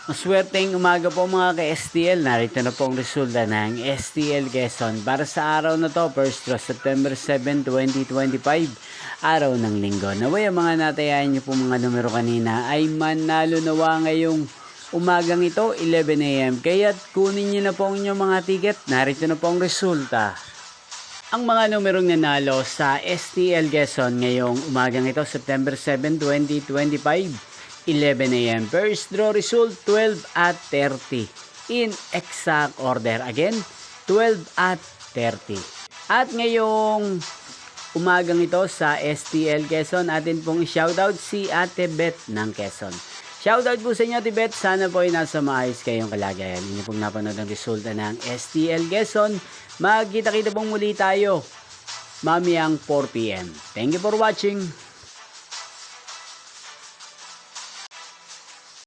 Maswerteng umaga po mga ka-STL. Narito na po ang resulta ng STL Quezon para sa araw na to, 1st of September 7, 2025, araw ng linggo. Naway ang mga natayahan niyo po mga numero kanina ay manalo nawa ngayong umagang ito, 11 AM. Kaya't kunin niyo na po ang inyong mga ticket. Narito na po ang resulta. Ang mga numerong nanalo sa STL Quezon ngayong umagang ito, September 7, 2025, 11 AM. First draw result, 12 at 30. In exact order. Again, 12 at 30. At ngayong umagang ito sa STL Quezon, atin pong shoutout si Ate Beth ng Quezon. Shoutout po sa inyo, Ate Beth. Sana po ay nasa maayos kayong kalagayan. Inyo pong napanood ang resulta ng STL Quezon. Magkita-kita pong muli tayo mamayang 4 PM. Thank you for watching.